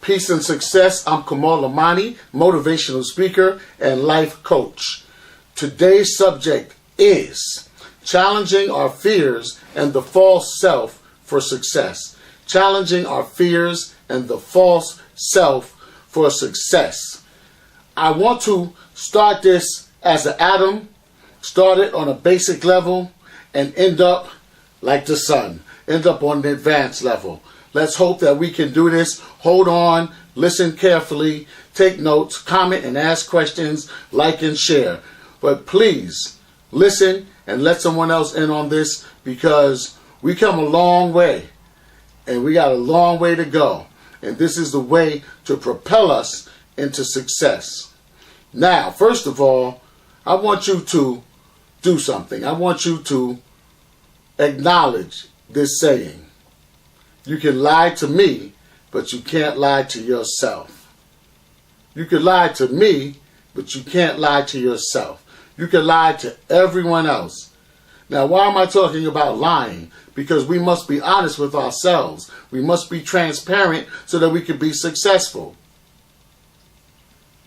Peace and success. I'm Kamal Amani, motivational speaker and life coach. Today's subject is challenging our fears and the false self for success. Challenging our fears and the false self for success. I want to start this as an atom, start it on a basic level, and end up like the sun, end up on the advanced level. Let's hope that we can do this. Hold on, listen carefully, take notes, comment and ask questions, like and share. But please listen and let someone else in on this, because we come a long way and we got a long way to go. And this is the way to propel us into success. Now, first of all, I want you to do something. I want you to acknowledge this saying. You can lie to me, but you can't lie to yourself. You can lie to me, but you can't lie to yourself. You can lie to everyone else. Now, why am I talking about lying? Because we must be honest with ourselves. We must be transparent so that we can be successful.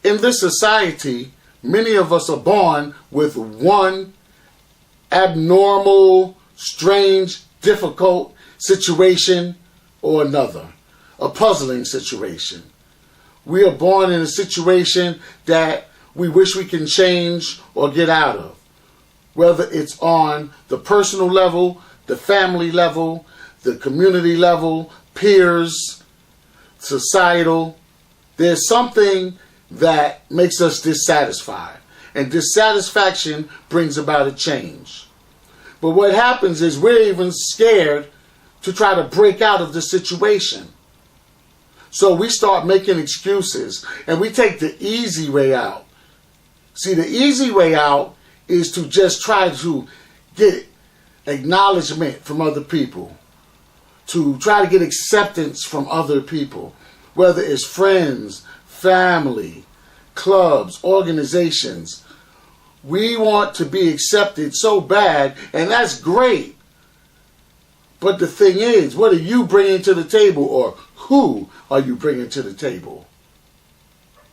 In this society, many of us are born with one abnormal, strange, difficult situation or another, a puzzling situation. We are born in a situation that we wish we can change or get out of, whether it's on the personal level, the family level, the community level, peers, societal. There's something that makes us dissatisfied, and dissatisfaction brings about a change. But what happens is we're even scared to try to break out of the situation. So we start making excuses and we take the easy way out. See, the easy way out is to just try to get acknowledgement from other people, to try to get acceptance from other people, whether it's friends, family, clubs, organizations. We want to be accepted so bad, and that's great. But the thing is, what are you bringing to the table, or who are you bringing to the table?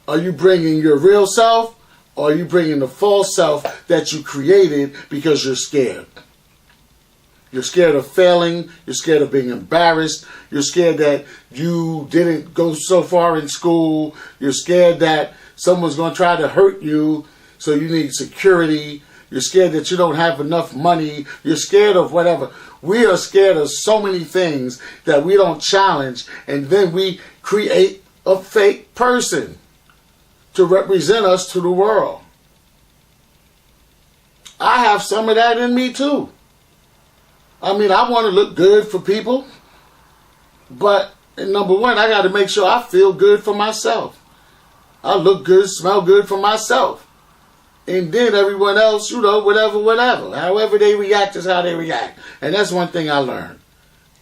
Are you bringing your real self, or are you bringing the false self that you created because you're scared? You're scared of failing. You're scared of being embarrassed. You're scared that you didn't go so far in school. You're scared that someone's going to try to hurt you, so you need security. You're scared that you don't have enough money. You're scared of whatever. We are scared of so many things that we don't challenge, and then we create a fake person to represent us to the world. I have some of that in me too. I mean, I want to look good for people, but number one, I got to make sure I feel good for myself. I look good, smell good for myself. And then everyone else, whatever. However they react is how they react. And that's one thing I learned.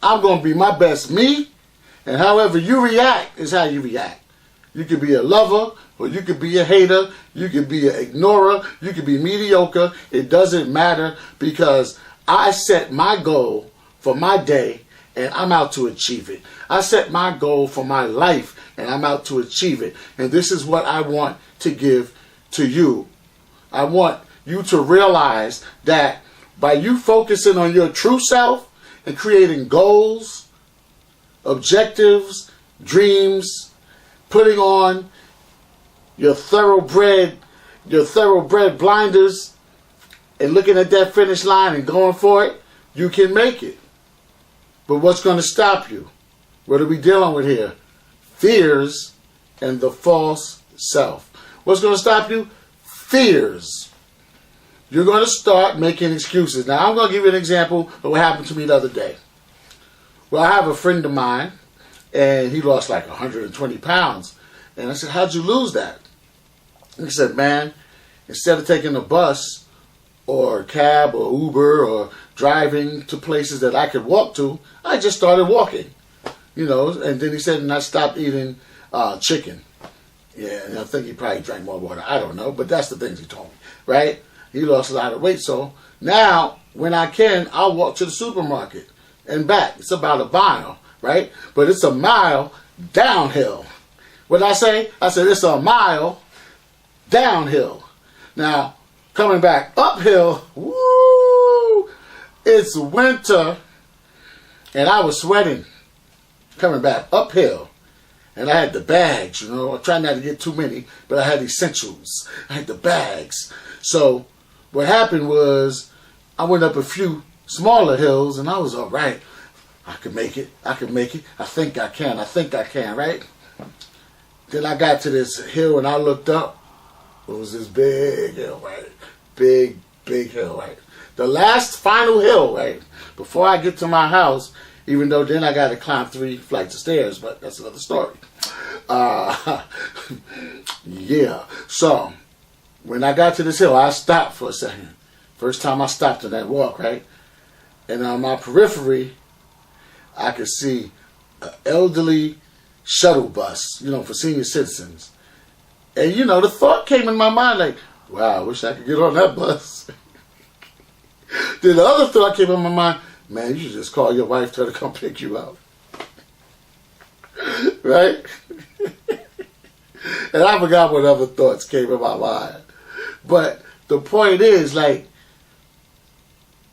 I'm going to be my best me, and however you react is how you react. You could be a lover, or you could be a hater. You could be an ignorer. You could be mediocre. It doesn't matter, because I set my goal for my day, and I'm out to achieve it. I set my goal for my life, and I'm out to achieve it. And this is what I want to give to you. I want you to realize that by you focusing on your true self and creating goals, objectives, dreams, putting on your thoroughbred blinders and looking at that finish line and going for it, you can make it. But what's going to stop you? What are we dealing with here? Fears and the false self. What's going to stop you? Fears. You're going to start making excuses. Now, I'm going to give you an example of what happened to me the other day. Well, I have a friend of mine, and he lost like 120 pounds. And I said, how'd you lose that? And he said, man, instead of taking a bus or a cab or Uber or driving to places that I could walk to, I just started walking. And then he said, and I stopped eating chicken. Yeah, and I think he probably drank more water. I don't know, but that's the things he told me, right? He lost a lot of weight, so now when I can, I'll walk to the supermarket and back. It's about a mile, right? But it's a mile downhill. What did I say? I said it's a mile downhill. Now, coming back uphill, woo, it's winter, and I was sweating coming back uphill. And I had the bags, you know. I tried not to get too many, but I had essentials. I had the bags. So what happened was I went up a few smaller hills, and I was all right. I can make it. I can make it. I think I can. I think I can, right? Then I got to this hill, and I looked up. It was this big hill, right? Big hill, right? The last final hill, right? Before I get to my house, even though then I got to climb 3 flights of stairs, but that's another story. Yeah. So, when I got to this hill, I stopped for a second. First time I stopped in that walk, right? And on my periphery, I could see an elderly shuttle bus, you know, for senior citizens. And, you know, the thought came in my mind like, wow, I wish I could get on that bus. Then the other thought came in my mind, man, you should just call your wife, tell her to come pick you up. Right? And I forgot what other thoughts came in my mind. But the point is, like,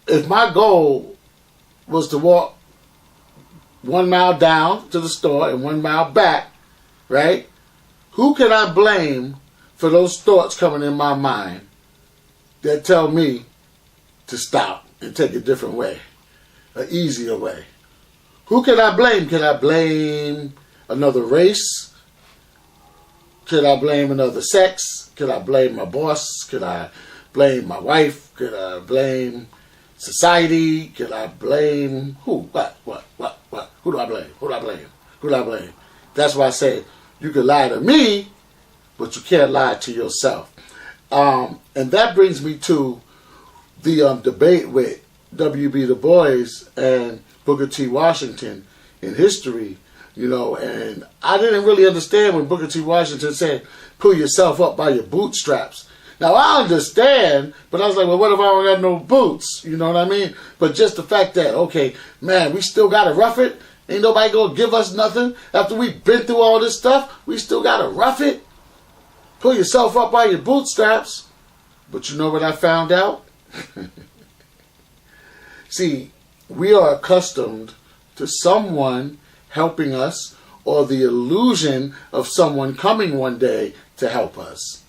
if my goal was to walk 1 mile down to the store and 1 mile back, right? Who can I blame for those thoughts coming in my mind that tell me to stop and take a different way, an easier way? Who can I blame? Can I blame another race? Could I blame another sex? Could I blame my boss? Could I blame my wife? Could I blame society? Could I blame who? What? Who do I blame? Who do I blame? Who do I blame? That's why I say you can lie to me, but you can't lie to yourself. And that brings me to the debate with W.B. Du Bois and Booker T. Washington in history, you know, and I didn't really understand when Booker T. Washington said, pull yourself up by your bootstraps. Now, I understand, but I was like, well, what if I don't got no boots? You know what I mean? But just the fact that, okay, man, we still got to rough it. Ain't nobody going to give us nothing. After we've been through all this stuff, we still got to rough it. Pull yourself up by your bootstraps. But you know what I found out? See, we are accustomed to someone helping us or the illusion of someone coming one day to help us.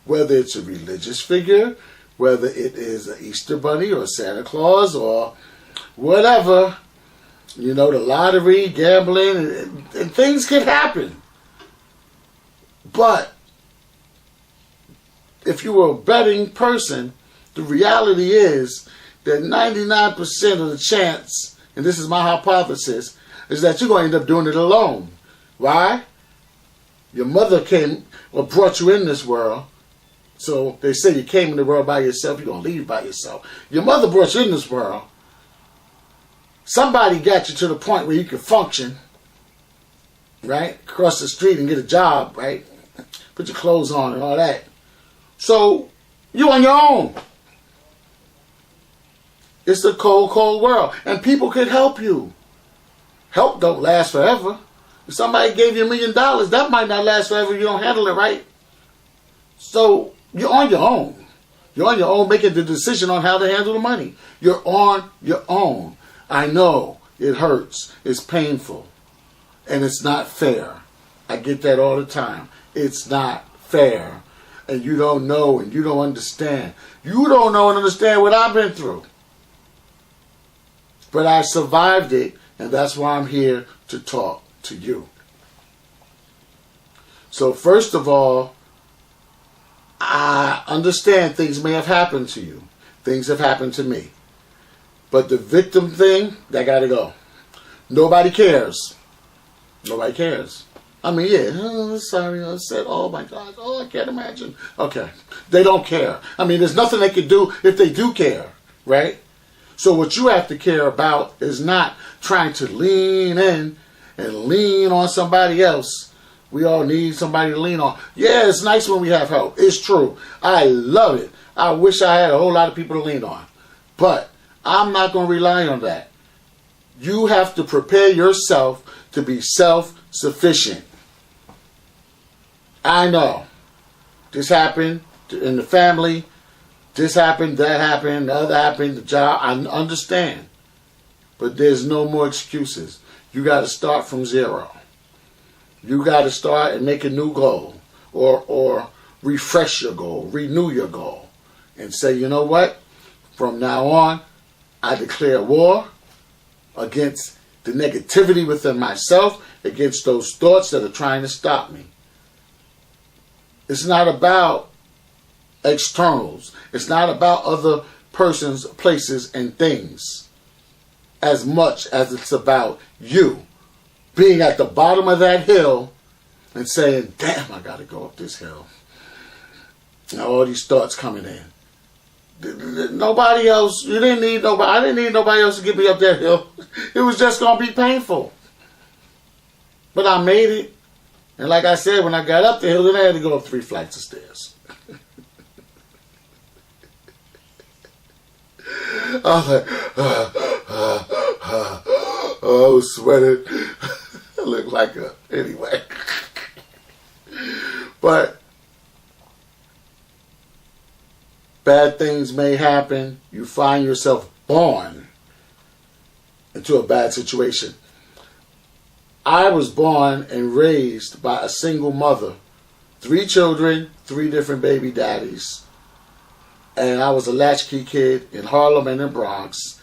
Whether it's a religious figure, whether it is an Easter Bunny or Santa Claus or whatever, you know, the lottery, gambling, and things can happen. But if you were a betting person, the reality is that 99% of the chance, and this is my hypothesis, is that you're going to end up doing it alone. Why? Your mother came or brought you in this world. So they say you came in the world by yourself, you're going to leave by yourself. Your mother brought you in this world. Somebody got you to the point where you could function, right? Cross the street and get a job, right? Put your clothes on and all that. So you're on your own. It's a cold, cold world. And people could help you. Help don't last forever. If somebody gave you $1 million, that might not last forever if you don't handle it right. So you're on your own. You're on your own making the decision on how to handle the money. You're on your own. I know it hurts. It's painful. And it's not fair. I get that all the time. It's not fair. And you don't know and you don't understand. You don't know and understand what I've been through. But I survived it, and that's why I'm here to talk to you. So first of all, I understand things may have happened to you. Things have happened to me. But the victim thing, that got to go. Nobody cares. Nobody cares. I mean, yeah, sorry, I said, oh my God, oh, I can't imagine. Okay, they don't care. I mean, there's nothing they can do if they do care, right? So what you have to care about is not trying to lean in and lean on somebody else. We all need somebody to lean on. Yeah, it's nice when we have help. It's true. I love it. I wish I had a whole lot of people to lean on. But I'm not going to rely on that. You have to prepare yourself to be self-sufficient. I know this happened in the family, this happened, that happened, the other happened, the job. I understand. But there's no more excuses. You got to start from zero. You got to start and make a new goal, or refresh your goal, renew your goal, and say, you know what? From now on, I declare war against the negativity within myself, against those thoughts that are trying to stop me. It's not about externals. It's not about other persons, places, and things as much as it's about you being at the bottom of that hill and saying, damn, I got to go up this hill. And all these thoughts coming in. Nobody else, you didn't need nobody, I didn't need nobody else to get me up that hill. It was just going to be painful. But I made it. And like I said, when I got up the hill, then I had to go up 3 flights of stairs. I was like, I was sweating. I looked like anyway. But bad things may happen. You find yourself born into a bad situation. I was born and raised by a single mother. 3 children, 3 different baby daddies. And I was a latchkey kid in Harlem and in Bronx.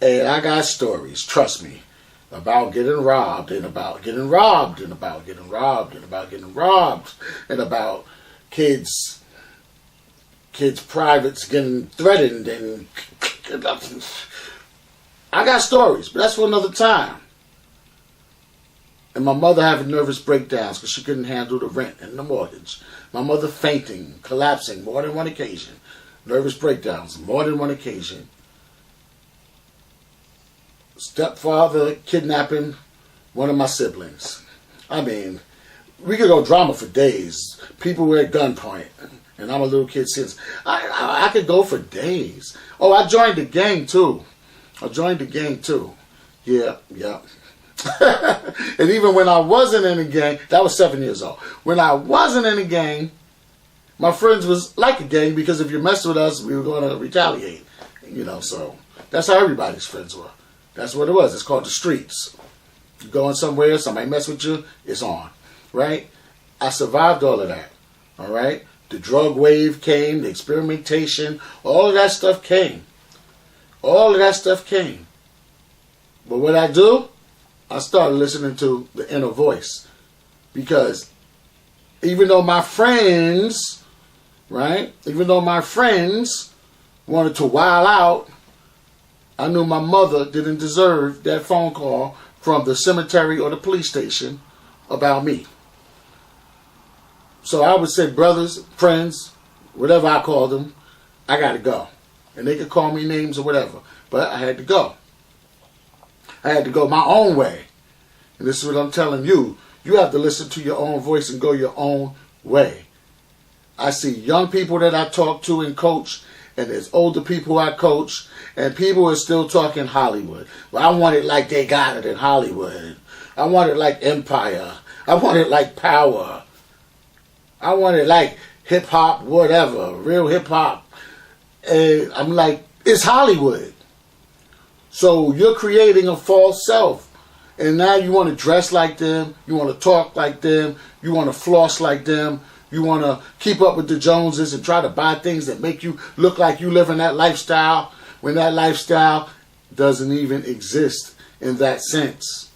And I got stories, trust me, about getting robbed and about getting robbed and about getting robbed and about getting robbed and about kids privates getting threatened and I got stories, but that's for another time. And my mother having nervous breakdowns because she couldn't handle the rent and the mortgage. My mother fainting, collapsing more than one occasion. Nervous breakdowns more than one occasion. Stepfather kidnapping one of my siblings. I mean, we could go drama for days. People were at gunpoint. And I'm a little kid since. I could go for days. Oh, I joined the gang too. Yeah. And even when I wasn't in the gang, that was 7 years old. When I wasn't in the gang, my friends was like a gang because if you messed with us, we were going to retaliate. So that's how everybody's friends were. That's what it was. It's called the streets. You going somewhere, somebody mess with you, it's on. Right? I survived all of that. All right? The drug wave came, the experimentation, all of that stuff came. All of that stuff came. But what I do, I started listening to the inner voice. Because even though my friends, right? Even though my friends wanted to wild out, I knew my mother didn't deserve that phone call from the cemetery or the police station about me. So I would say, brothers, friends, whatever I call them, I got to go. And they could call me names or whatever. But I had to go. I had to go my own way. And this is what I'm telling you. You have to listen to your own voice and go your own way. I see young people that I talk to and coach, and there's older people I coach, and people are still talking Hollywood. Well, I want it like they got it in Hollywood. I want it like Empire. I want it like Power. I want it like hip-hop, whatever, real hip-hop. And I'm like, it's Hollywood. So you're creating a false self. And now you want to dress like them. You want to talk like them. You want to floss like them. You want to keep up with the Joneses and try to buy things that make you look like you live in that lifestyle when that lifestyle doesn't even exist in that sense.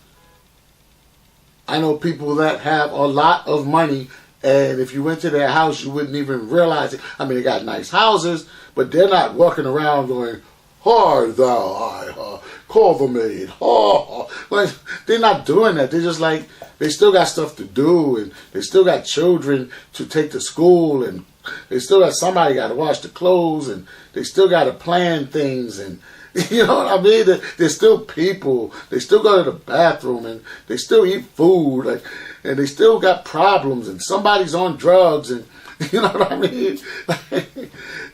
I know people that have a lot of money, and if you went to their house, you wouldn't even realize it. I mean, they got nice houses, but they're not walking around going, "Hi thou, I call the maid." Oh, like, they're not doing that. They're just like, they still got stuff to do, and they still got children to take to school, and they still got somebody got to wash the clothes, and they still got to plan things, and you know what I mean? They're still people. They still go to the bathroom, and they still eat food, like, and they still got problems, and somebody's on drugs, and you know what I mean?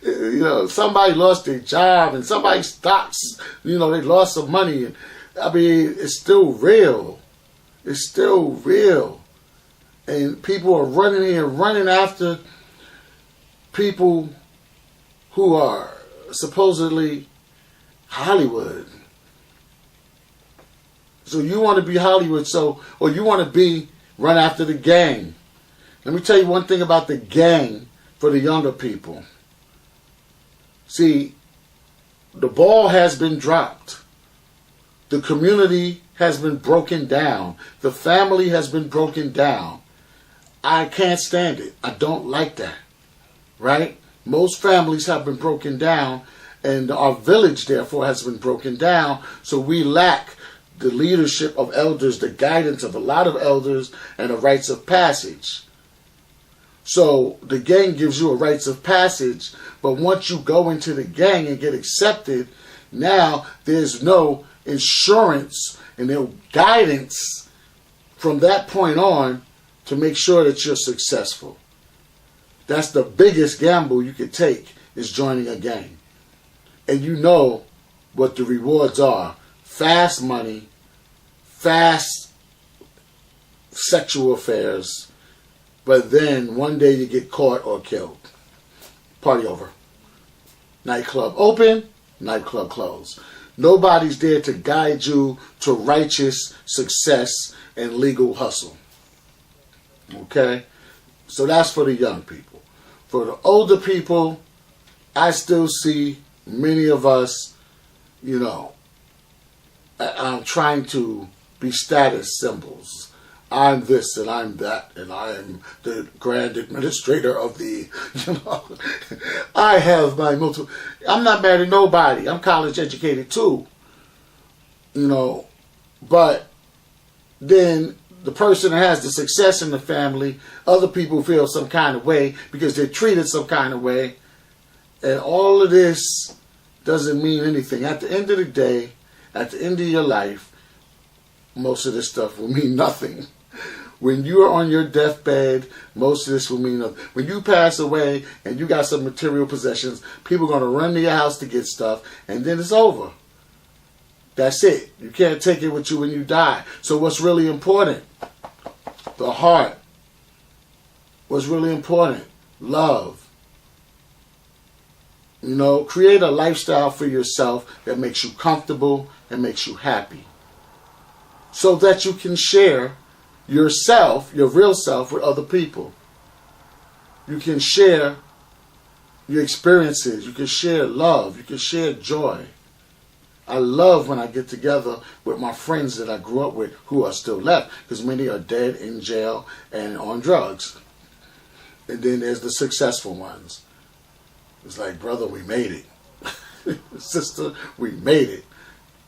You know, somebody lost their job, and somebody's stocks, you know, they lost some money. And I mean, it's still real. It's still real. And people are running here, running after people who are supposedly Hollywood. So you want to be Hollywood, or you want to run after the gang. Let me tell you one thing about the gang for the younger people. See, the ball has been dropped. The community has been broken down. The family has been broken down. I can't stand it. I don't like that. Right? Most families have been broken down, and our village, therefore, has been broken down. So we lack the leadership of elders, the guidance of a lot of elders, and a rites of passage. So the gang gives you a rites of passage, but once you go into the gang and get accepted, now there's no insurance and no guidance from that point on to make sure that you're successful. That's the biggest gamble you could take, is joining a gang. And you know what the rewards are. Fast money, fast sexual affairs, but then one day you get caught or killed. Party over. Nightclub open, nightclub closed. Nobody's there to guide you to righteous success and legal hustle. Okay? So that's for the young people. For the older people, I still see many of us, I'm trying to be status symbols. I'm this and I'm that, and I am the grand administrator of the, I have my I'm not mad at nobody. I'm college educated too. But then the person that has the success in the family, other people feel some kind of way because they're treated some kind of way. And all of this doesn't mean anything. At the end of the day, at the end of your life, most of this stuff will mean nothing. When you are on your deathbed, most of this will mean nothing. When you pass away and you got some material possessions, people are going to run to your house to get stuff, and then it's over. That's it. You can't take it with you when you die. So what's really important? The heart. What's really important? Love. Create a lifestyle for yourself that makes you comfortable and makes you happy, so that you can share yourself, your real self, with other people. You can share your experiences. You can share love. You can share joy. I love when I get together with my friends that I grew up with who are still left, because many are dead, in jail, and on drugs. And then there's the successful ones. It's like, brother, we made it. Sister, we made it.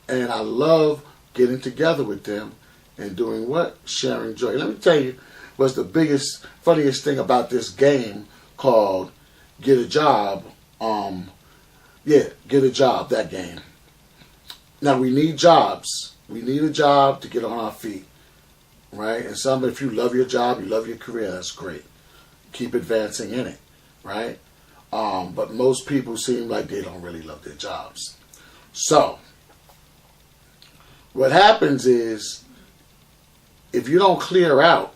And I love getting together with them and doing what? Sharing joy. Let me tell you what's the biggest, funniest thing about this game called Get a Job. Get a Job, that game. Now, we need jobs. We need a job to get on our feet, right? And if you love your job, you love your career, that's great. Keep advancing in it, right? But most people seem like they don't really love their jobs. So, what happens is, if you don't clear out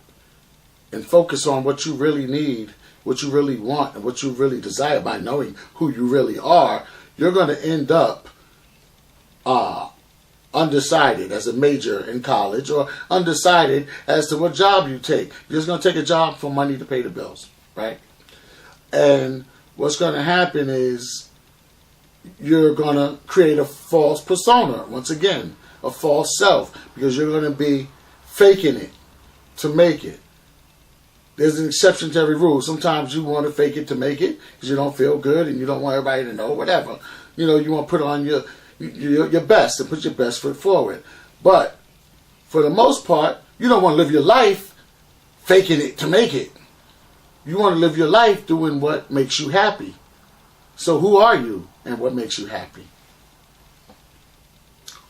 and focus on what you really need, what you really want, and what you really desire by knowing who you really are, you're going to end up undecided as a major in college, or undecided as to what job you take. You're just going to take a job for money to pay the bills, right? And what's going to happen is you're going to create a false persona, once again, a false self, because you're going to be faking it to make it. There's an exception to every rule. Sometimes you want to fake it to make it because you don't feel good and you don't want everybody to know, whatever. You want to put on your best and put your best foot forward. But for the most part, you don't want to live your life faking it to make it. You want to live your life doing what makes you happy. So who are you and what makes you happy?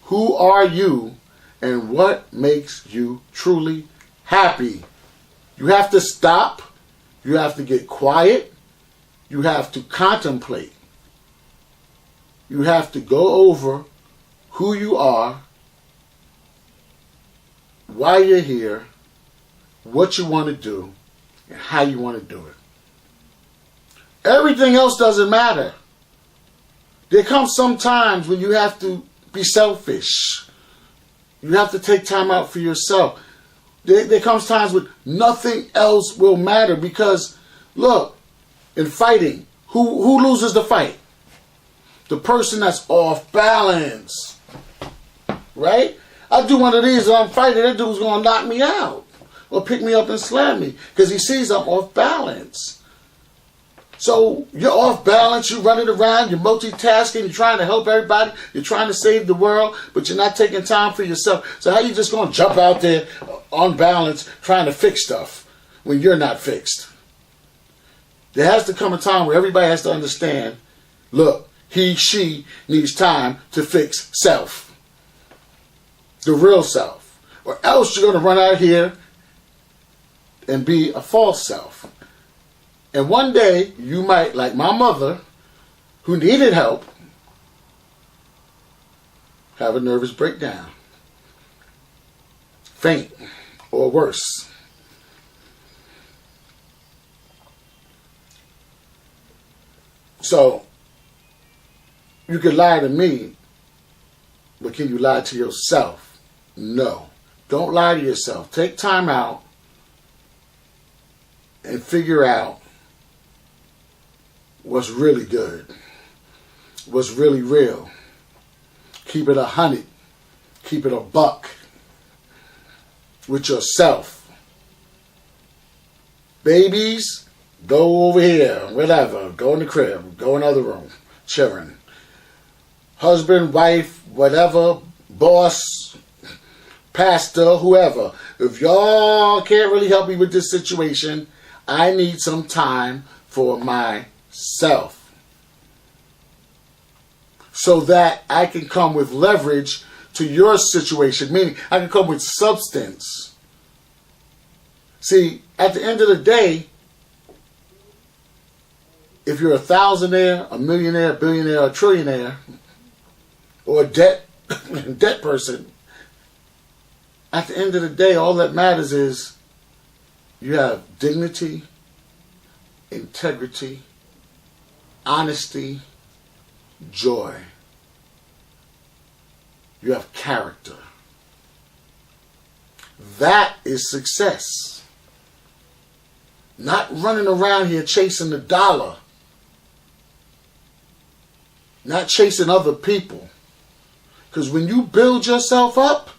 Who are you and what makes you truly happy? You have to stop. You have to get quiet. You have to contemplate. You have to go over who you are, why you're here, what you want to do and how you want to do it. Everything else doesn't matter. There comes some times when you have to be selfish. You have to take time out for yourself. There comes times when nothing else will matter because, look, in fighting, who loses the fight? The person that's off balance. Right? I do one of these and I'm fighting, that dude's going to knock me out or pick me up and slam me because he sees I'm off balance. So you're off balance, you're running around, you're multitasking, you're trying to help everybody, you're trying to save the world, but you're not taking time for yourself. So how you just going to jump out there on balance trying to fix stuff when you're not fixed? There has to come a time where everybody has to understand, look, he, she needs time to fix self. The real self. Or else you're going to run out here and be a false self. And one day, you might, like my mother, who needed help, have a nervous breakdown. Faint, or worse. So, you can lie to me, but can you lie to yourself? No. Don't lie to yourself. Take time out and figure out what's really good, what's really real. Keep it 100, keep it a buck with yourself. Babies, go over here, whatever, go in the crib, go in the other room, chilling. Husband, wife, whatever, boss, pastor, whoever. If y'all can't really help me with this situation, I need some time for myself, so that I can come with leverage to your situation, meaning I can come with substance. See, at the end of the day, if you're a thousandaire, a millionaire, a billionaire, a trillionaire, or a debt person, at the end of the day, all that matters is you have dignity, integrity, honesty, joy. You have character. That is success. Not running around here chasing the dollar. Not chasing other people. Because when you build yourself up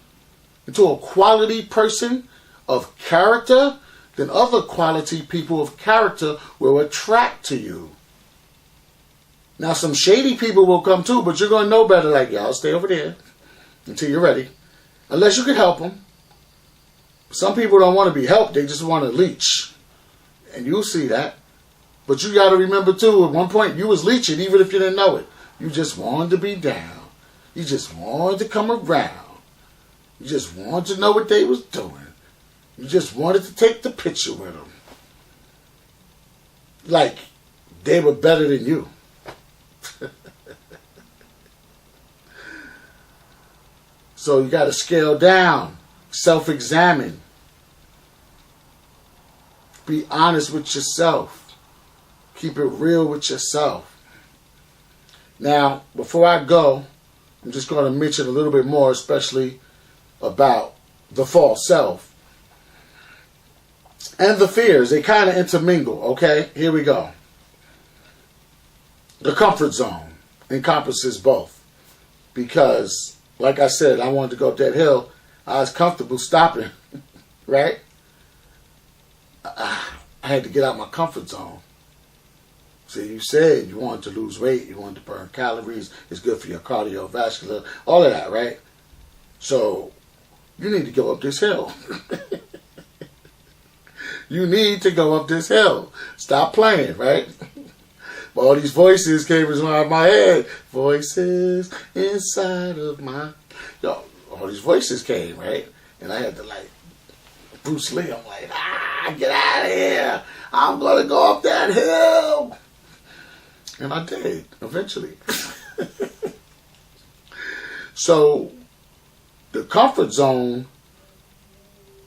into a quality person of character, then other quality people of character will attract to you. Now, some shady people will come too, but you're going to know better, like, y'all stay over there until you're ready. Unless you can help them. Some people don't want to be helped, they just want to leech. And you'll see that. But you got to remember too, at one point you was leeching even if you didn't know it. You just wanted to be down. You just wanted to come around. You just wanted to know what they was doing. You just wanted to take the picture with them. Like they were better than you. So you got to scale down. Self-examine. Be honest with yourself. Keep it real with yourself. Now, before I go, I'm just going to mention a little bit more, especially about the false self. And the fears, they kind of intermingle, okay? Here we go. The comfort zone encompasses both. Because, like I said, I wanted to go up that hill. I was comfortable stopping, right? I had to get out my comfort zone. See, you said you wanted to lose weight, you wanted to burn calories, it's good for your cardiovascular, all of that, right? So, you need to go up this hill. You need to go up this hill. Stop playing, right? All these voices came inside my head. Voices inside of my... Yo, all these voices came, right? And I had to like, Bruce Lee, I'm like, get out of here. I'm going to go up that hill. And I did, eventually. So, the comfort zone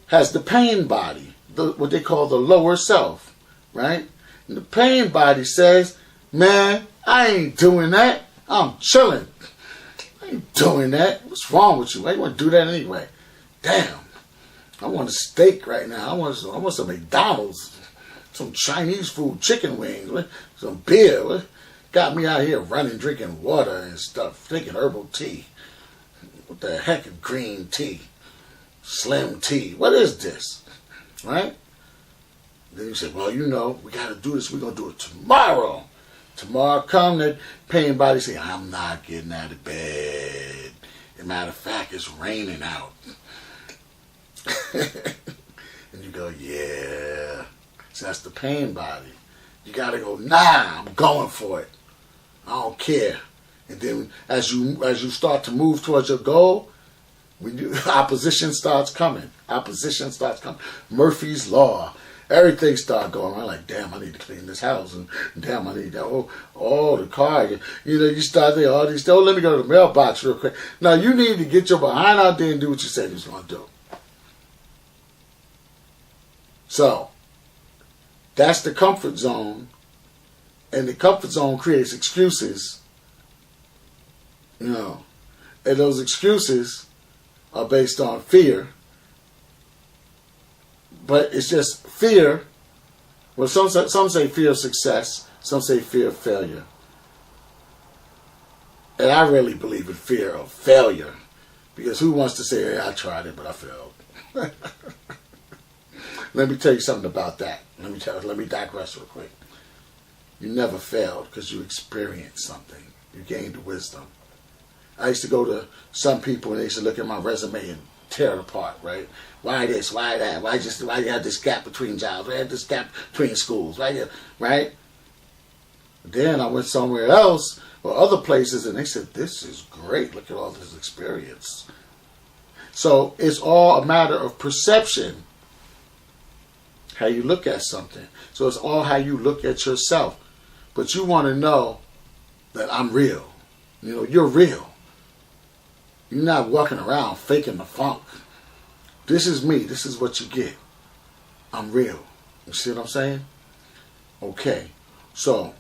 has the pain body. what they call the lower self, right? And the pain body says, man, I ain't doing that. I'm chilling. I ain't doing that. What's wrong with you? Why you want to do that anyway? Damn. I want a steak right now. I want some McDonald's, some Chinese food, chicken wings, some beer. Got me out here running, drinking water and stuff, drinking herbal tea. What the heck is green tea? Slim tea. What is this? Right? Then you say, well, we got to do this. We're going to do it tomorrow. Tomorrow come, that pain body say, I'm not getting out of bed. As a matter of fact, it's raining out. And you go, yeah. So that's the pain body. You got to go, nah, I'm going for it. I don't care. And then as you start to move towards your goal, opposition starts coming. Opposition starts coming. Murphy's Law. Everything starts going on. Like, damn, I need to clean this house. And damn, I need that. Oh, the car. You start there, all these. Oh, let me go to the mailbox real quick. Now, you need to get your behind out there and do what you said you was going to do. So, that's the comfort zone. And the comfort zone creates excuses. And those excuses are based on fear. But it's just fear. Well, some say fear of success. Some say fear of failure. And I really believe in fear of failure. Because who wants to say, hey, I tried it, but I failed. Let me tell you something about that. Let me digress real quick. You never failed because you experienced something. You gained wisdom. I used to go to some people and they used to look at my resume and tear it apart, right? Why this? Why that? Why you have this gap between jobs? Why you have this gap between schools? Right? Then I went somewhere else or other places and they said, this is great. Look at all this experience. So it's all a matter of perception. How you look at something. So it's all how you look at yourself. But you want to know that I'm real. You're real. You're not walking around faking the funk. This is me. This is what you get. I'm real. You see what I'm saying? Okay. So,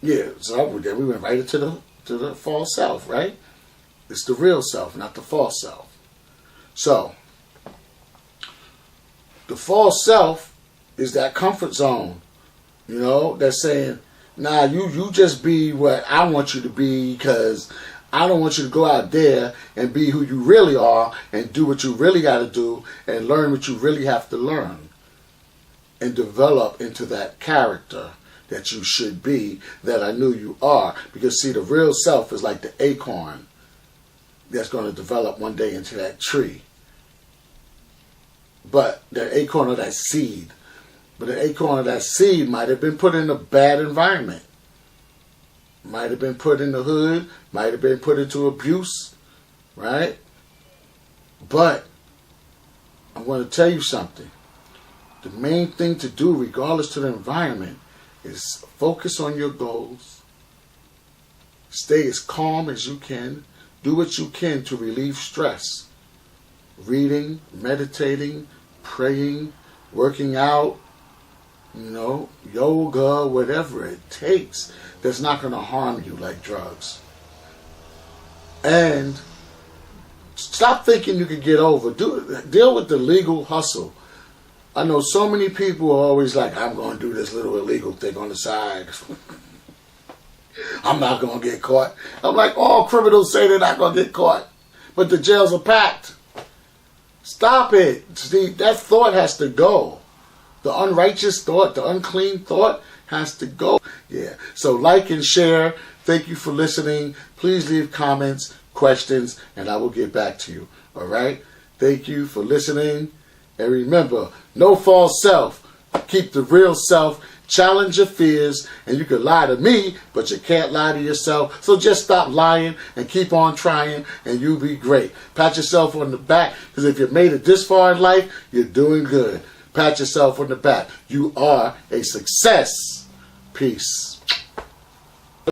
yeah. So we went right into the false self, right? It's the real self, not the false self. So, the false self is that comfort zone. That's saying, nah, you just be what I want you to be because I don't want you to go out there and be who you really are and do what you really got to do and learn what you really have to learn and develop into that character that you should be, that I knew you are. Because see, the real self is like the acorn that's going to develop one day into that tree. But the acorn of that seed. But the acorn of that seed might have been put in a bad environment. Might have been put in the hood. Might have been put into abuse. Right? But I want to tell you something. The main thing to do, regardless to the environment, is focus on your goals. Stay as calm as you can. Do what you can to relieve stress. Reading, meditating, praying, working out, yoga, whatever it takes that's not going to harm you like drugs. And stop thinking you can get over. Deal with the legal hustle. I know so many people are always like, I'm going to do this little illegal thing on the side. I'm not going to get caught. I'm like, all criminals say they're not going to get caught. But the jails are packed. Stop it. See, that thought has to go. The unrighteous thought, the unclean thought has to go. Yeah. So like and share. Thank you for listening. Please leave comments, questions, and I will get back to you. All right? Thank you for listening. And remember, no false self. Keep the real self. Challenge your fears. And you can lie to me, but you can't lie to yourself. So just stop lying and keep on trying, and you'll be great. Pat yourself on the back, because if you made it this far in life, you're doing good. Pat yourself on the back. You are a success. Peace.